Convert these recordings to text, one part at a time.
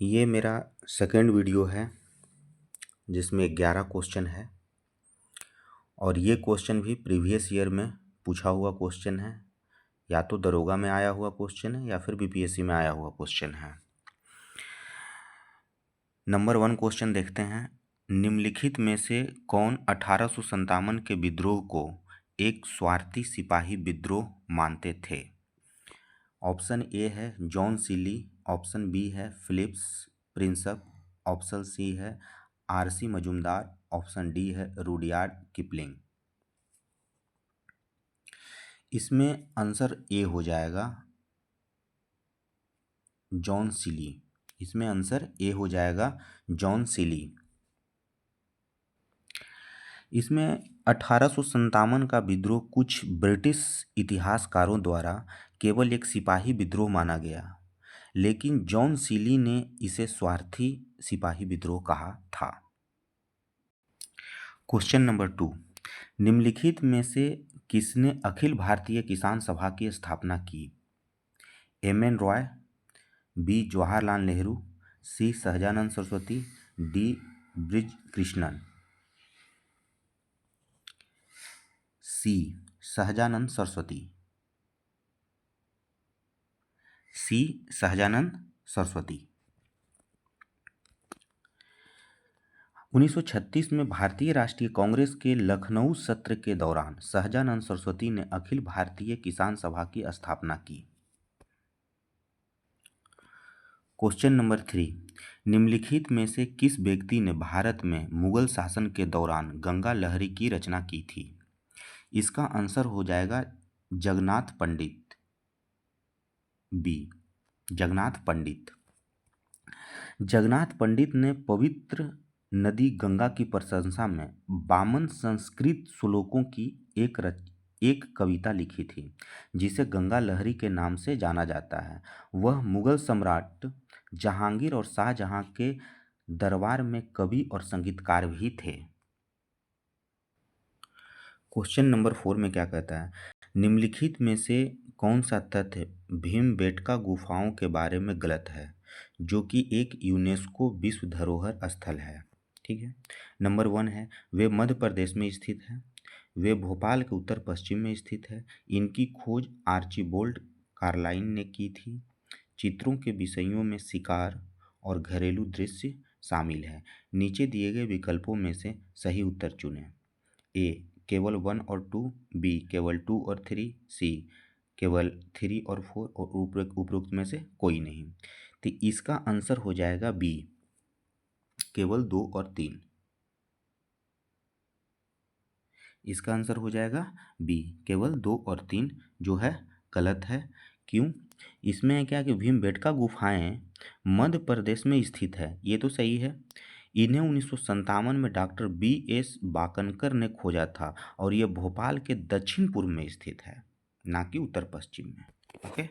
ये मेरा second video है जिसमें 11 क्वेश्चन है और ये क्वेश्चन भी प्रीवियस ईयर में पूछा हुआ क्वेश्चन है। या तो दरोगा में आया हुआ क्वेश्चन है या फिर बीपीएससी में आया हुआ क्वेश्चन है। नंबर 1 क्वेश्चन देखते हैं। निम्नलिखित में से कौन 1857 के विद्रोह को एक स्वार्थी सिपाही विद्रोह मानते थे? ऑप्शन ए है जॉन सिली, ऑप्शन बी है फिलिप्स प्रिंसप, ऑप्शन सी है आरसी मजूमदार, ऑप्शन डी है रुडयार्ड किपलिंग। इसमें आंसर ए हो जाएगा जॉन सिली। इसमें आंसर ए हो जाएगा जॉन सिली। इसमें 1857 का विद्रोह कुछ ब्रिटिश इतिहासकारों द्वारा केवल एक सिपाही विद्रोह माना गया, लेकिन जॉन सिली ने इसे स्वार्थी सिपाही विद्रोह कहा था। क्वेश्चन नंबर 2, निम्नलिखित में से किसने अखिल भारतीय किसान सभा की स्थापना की? एम.एन. रॉय, बी. जवाहरलाल नेहरू, सी. सहजानंद सरस्वती, डी. ब्रिज कृष्णन। सी. सहजानंद सरस्वती। सी. सहजानंद सरस्वती। 1936 में भारतीय राष्ट्रीय कांग्रेस के लखनऊ सत्र के दौरान सहजानंद सरस्वती ने अखिल भारतीय किसान सभा की स्थापना की। क्वेश्चन नंबर 3, निम्नलिखित में से किस व्यक्ति ने भारत में मुगल शासन के दौरान गंगा लहरी की रचना की थी? इसका आंसर हो जाएगा जगन्नाथ पंडित, बी. जगन्नाथ पंडित। जगन्नाथ पंडित ने पवित्र नदी गंगा की प्रशंसा में 52 संस्कृत श्लोकों की एक कविता लिखी थी, जिसे गंगा लहरी के नाम से जाना जाता है। वह मुगल सम्राट जहांगीर और शाहजहां के दरबार में कवि और संगीतकार भी थे। क्वेश्चन नंबर 4 में क्या कहता है? निम्नलिखित में से कौन सा तथ्य भीमबेटका गुफाओं के बारे में गलत है, जो कि एक यूनेस्को विश्व धरोहर स्थल है? ठीक है। नंबर 1 है वे मध्य प्रदेश में स्थित है, वे भोपाल के उत्तर पश्चिम में स्थित है, इनकी खोज आर्चिबाल्ड कार्लाइन ने की थी, चित्रों के विषयों में शिकार और घरेलू दृश्य शामिल है। नीचे दिए गए विकल्पों में से सही उत्तर चुनें। ए केवल 1 और 2, बी केवल 2 और 3, सी केवल 3 और 4 और उपरोक्त में से कोई नहीं। तो इसका आंसर हो जाएगा बी, केवल 2 और 3। इसका आंसर हो जाएगा बी, केवल 2 और 3, जो है गलत है। क्यों? इसमें है क्या कि भीमबेटका गुफाएं मध्य प्रदेश में स्थित है, ये तो सही है। इन्हें 1957 में डॉक्टर बी.एस. बाकनकर ने खोजा था और ये भोपाल के दक्षिण पूर्व में स्थित है, ना कि उत्तर पश्चिम में। ओके।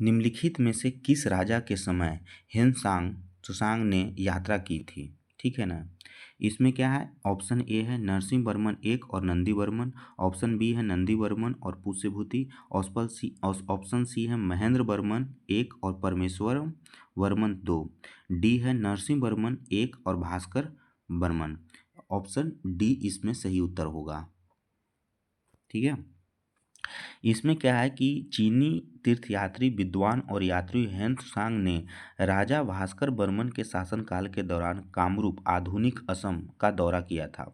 निम्नलिखित में से किस राजा के समय ह्वेनसांग त्सांग ने यात्रा की थी? ठीक है ना। इसमें क्या है? ऑप्शन ए है नरसिंह वर्मन 1 और नंदी वर्मन, ऑप्शन बी है नंदी वर्मन और पुष्यभूति, ऑप्शन सी है महेंद्र वर्मन 1 और परमेश्वर वर्मन 2, डी है नरसिंह वर्मन 1 और भास्कर वर्मन। ऑप्शन डी इसमें सही उत्तर होगा। ठीक है। इसमें क्या है कि चीनी तीर्थयात्री विद्वान और यात्री ह्वेनसांग ने राजा भास्कर बर्मन के शासनकाल के दौरान कामरूप आधुनिक असम का दौरा किया था।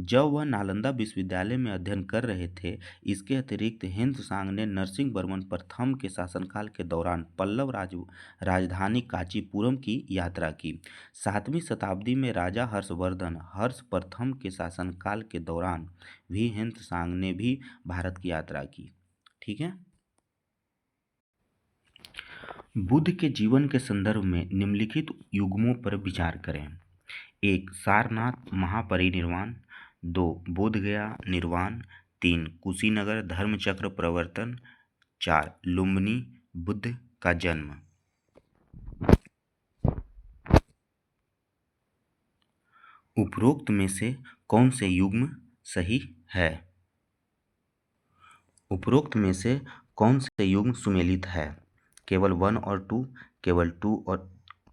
जब वह नालंदा विश्वविद्यालय में अध्ययन कर रहे थे। इसके अतिरिक्त ह्वेनसांग ने नरसिंह वर्मन प्रथम के शासनकाल के दौरान पल्लव राजधानी कांचीपुरम की यात्रा की। 7वीं शताब्दी में राजा हर्षवर्धन हर्ष प्रथम के शासनकाल के दौरान भी ह्वेनसांग ने भी भारत की यात्रा की। ठीक है। बुद्ध के जीवन के संदर्भ में निम्नलिखित युग्मों पर विचार करें। 1. सारनाथ महापरिनिर्वाण, 2. बोधगया निर्वाण, 3. कुशीनगर धर्मचक्र प्रवर्तन, 4. लुम्बिनी बुद्ध का जन्म। उपरोक्त में से कौन से युग्म सही है? उपरोक्त में से कौन से युग्म सुमेलित है? केवल 1 और 2, केवल 2 और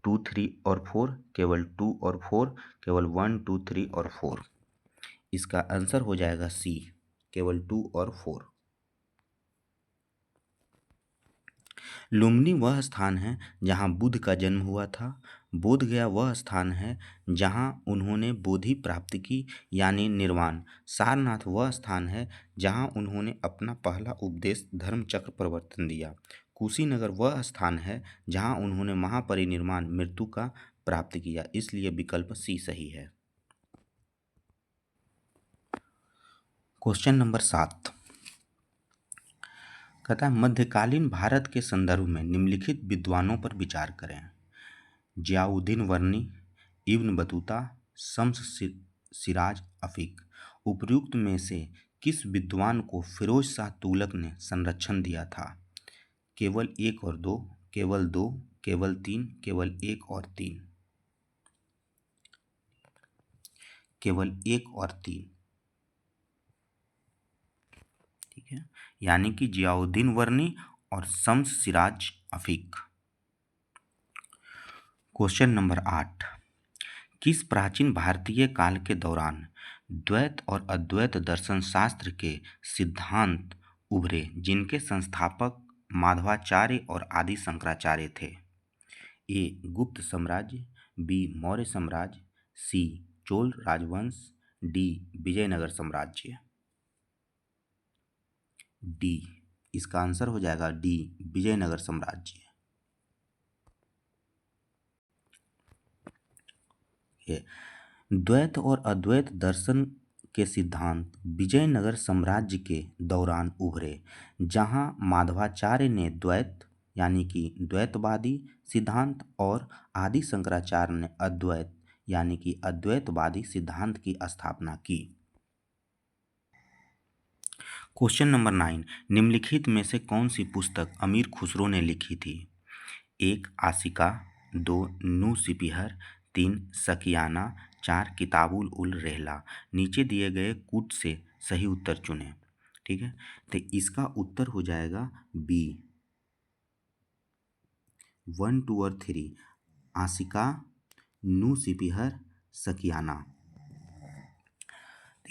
2, 3 और 4, केवल 2 और 4, केवल 1, 2, 3 और 4। इसका आंसर हो जाएगा सी, केवल 2 और 4। लुम्बिनी वह स्थान है जहाँ बुद्ध का जन्म हुआ था। बोध गया वह स्थान है जहाँ उन्होंने बोधि प्राप्त की यानी निर्वाण। सारनाथ वह स्थान है जहाँ उन्होंने अपना पहला उपदेश धर्मचक्र प्रवर्तन दिया। कुशीनगर वह स्थान है जहाँ उन्होंने महापरिनिर्वाण मृत्यु का प्राप्त किया। इसलिए विकल्प सी सही है। क्वेश्चन नंबर 7 कहता है मध्यकालीन भारत के संदर्भ में निम्नलिखित विद्वानों पर विचार करें। Ziauddin Barni, Ibn Battuta, Shams Siraj Afif. उपर्युक्त में से किस विद्वान को फिरोज शाह तुगलक ने संरक्षण दिया था? केवल 1 और 2, केवल 2, केवल 3, केवल 1 और 3। केवल 1 और 3, ठीक है, यानी कि जियाउद्दीन वर्नी और शम्स सिराज अफीक। क्वेश्चन नंबर 8 किस प्राचीन भारतीय काल के दौरान द्वैत और अद्वैत दर्शन शास्त्र के सिद्धांत उभरे जिनके संस्थापक माधवाचार्य और आदि शंकराचार्य थे? ए गुप्त साम्राज्य, बी मौर्य साम्राज्य, सी चोल राजवंश, डी विजयनगर साम्राज्य। डी, इसका आंसर हो जाएगा डी विजयनगर साम्राज्य। द्वैत और अद्वैत दर्शन के सिद्धांत विजयनगर साम्राज्य के दौरान उभरे जहां माधवाचार्य ने द्वैत यानी कि द्वैतवादी सिद्धांत और आदि शंकराचार्य ने अद्वैत यानी कि अद्वैतवादी सिद्धांत की स्थापना की। क्वेश्चन नंबर 9 निम्नलिखित में से कौन सी पुस्तक अमीर खुसरो ने लिखी थी? 1 आशिका, 2 नू सिपिहर, 3 सकियाना, 4 किताबुल उल रेहला। नीचे दिए गए कूट से सही उत्तर चुनें। ठीक है, तो इसका उत्तर हो जाएगा बी 1, 2 और 3 आशिका, नू सिपिहर, सकियाना।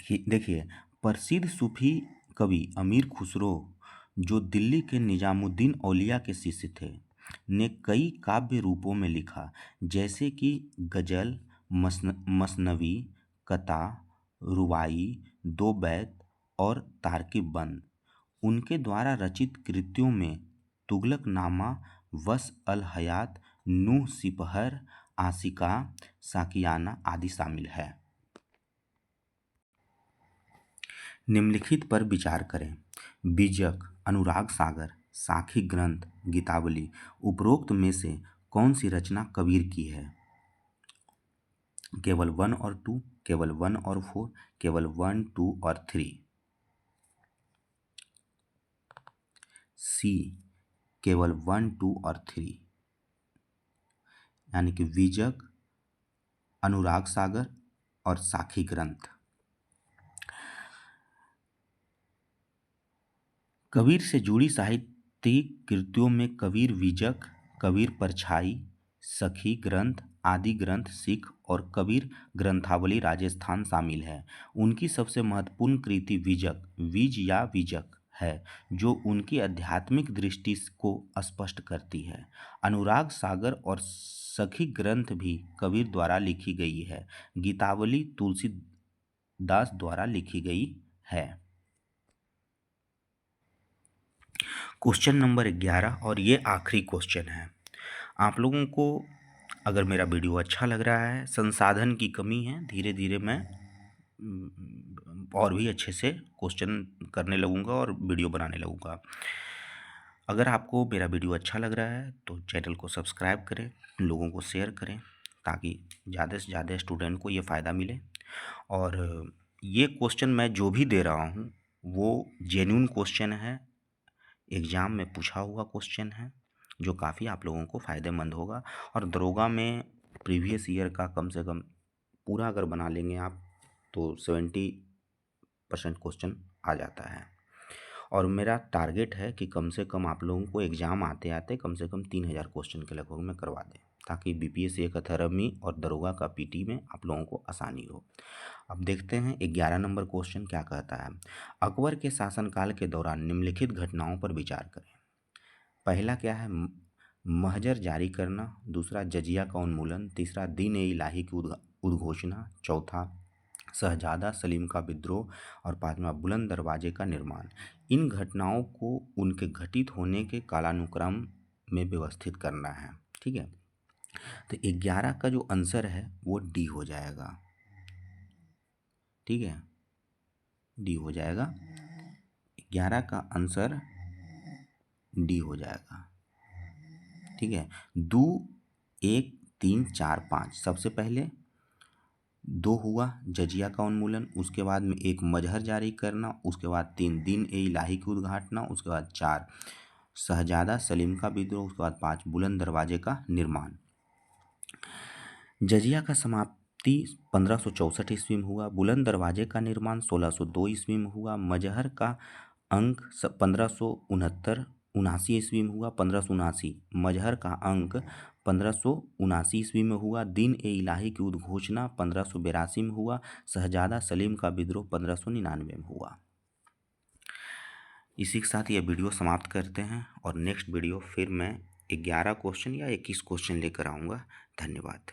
देखिए प्रसिद्ध सूफी कवि अमीर खुसरो जो दिल्ली के निजामुद्दीन औलिया के शिष्य थे ने कई काव्य रूपों में लिखा जैसे कि गजल, मसनवी, कता, रुबाई, दो बैत और तार्किब बंद। उनके द्वारा रचित कृतियों में तुगलकनामा, वस अल हयात, नूह सिपहर, आशिका, साकियाना आदि शामिल है। निम्नलिखित पर विचार करें। बीजक, अनुराग सागर, साखी ग्रंथ, गीतावली। उपरोक्त में से कौन सी रचना कबीर की है? केवल 1 और 2, केवल 1 और 4, केवल 1, 2 और 3। सी केवल 1, 2 और 3 यानी कि बीजक, अनुराग सागर और साखी ग्रंथ। कबीर से जुड़ी साहित्यिक कृतियों में कबीर विजक, कबीर परछाई, सखी ग्रंथ, आदि ग्रंथ सिख और कबीर ग्रंथावली राजस्थान शामिल है। उनकी सबसे महत्वपूर्ण कृति विजक, विज या विजक है जो उनकी आध्यात्मिक दृष्टि को स्पष्ट करती है। अनुराग सागर और सखी ग्रंथ भी कबीर द्वारा लिखी गई है। गीतावली तुलसीदास द्वारा लिखी गई है। क्वेश्चन नंबर 11 और ये आखिरी क्वेश्चन है। आप लोगों को अगर मेरा वीडियो अच्छा लग रहा है, संसाधन की कमी है, धीरे धीरे मैं और भी अच्छे से क्वेश्चन करने लगूंगा और वीडियो बनाने लगूंगा। अगर आपको मेरा वीडियो अच्छा लग रहा है तो चैनल को सब्सक्राइब करें, लोगों को शेयर करें ताकि ज़्यादा से ज़्यादा स्टूडेंट को ये फ़ायदा मिले। और ये क्वेश्चन मैं जो भी दे रहा हूँ वो जेन्युइन क्वेश्चन है, एग्ज़ाम में पूछा हुआ क्वेश्चन है जो काफ़ी आप लोगों को फ़ायदेमंद होगा। और दरोगा में प्रीवियस ईयर का कम से कम पूरा अगर बना लेंगे आप तो 70% क्वेश्चन आ जाता है। और मेरा टारगेट है कि कम से कम आप लोगों को एग्ज़ाम आते आते कम से कम 3000 क्वेश्चन के लगभग में करवा दें, ताकि बीपीएससी एक अथर्वमी और दरोगा का पीटी में आप लोगों को आसानी हो। अब देखते हैं 11 नंबर क्वेश्चन क्या कहता है। अकबर के शासनकाल के दौरान निम्नलिखित घटनाओं पर विचार करें। पहला क्या है, महजर जारी करना। दूसरा, जजिया का उन्मूलन। तीसरा, दीन ए इलाही की उद्घोषणा। चौथा, शहजादा सलीम का विद्रोह। और पांचवा, बुलंद दरवाजे का निर्माण। इन घटनाओं को उनके घटित होने के कालानुक्रम में व्यवस्थित करना है। ठीक है, तो 11 का जो आंसर है वो डी हो जाएगा। ठीक है, डी हो जाएगा। 11 का आंसर डी हो जाएगा। ठीक है, 2 1 3 4 5, सबसे पहले 2 हुआ जजिया का उन्मूलन, उसके बाद में 1 मजहर जारी करना, उसके बाद 3 दीन ए इलाही की उद्घाटना, उसके बाद 4 शहजादा सलीम का विद्रोह, उसके बाद 5 बुलंद दरवाजे का निर्माण। जजिया का समाप्ति 1564 ईस्वी में हुआ। बुलंद दरवाजे का निर्माण 1602 ईस्वी में हुआ। मजहर का अंक 1569 ईस्वी में हुआ। 1579 मजहर का अंक 1579 ईस्वी में हुआ। दीन ए इलाही की उद्घोषणा 1582 में हुआ। शहजादा सलीम का विद्रोह 1599 में हुआ। इसी के साथ यह वीडियो समाप्त करते हैं और नेक्स्ट वीडियो फिर मैं 11 क्वेश्चन या 21 क्वेश्चन लेकर आऊँगा। धन्यवाद।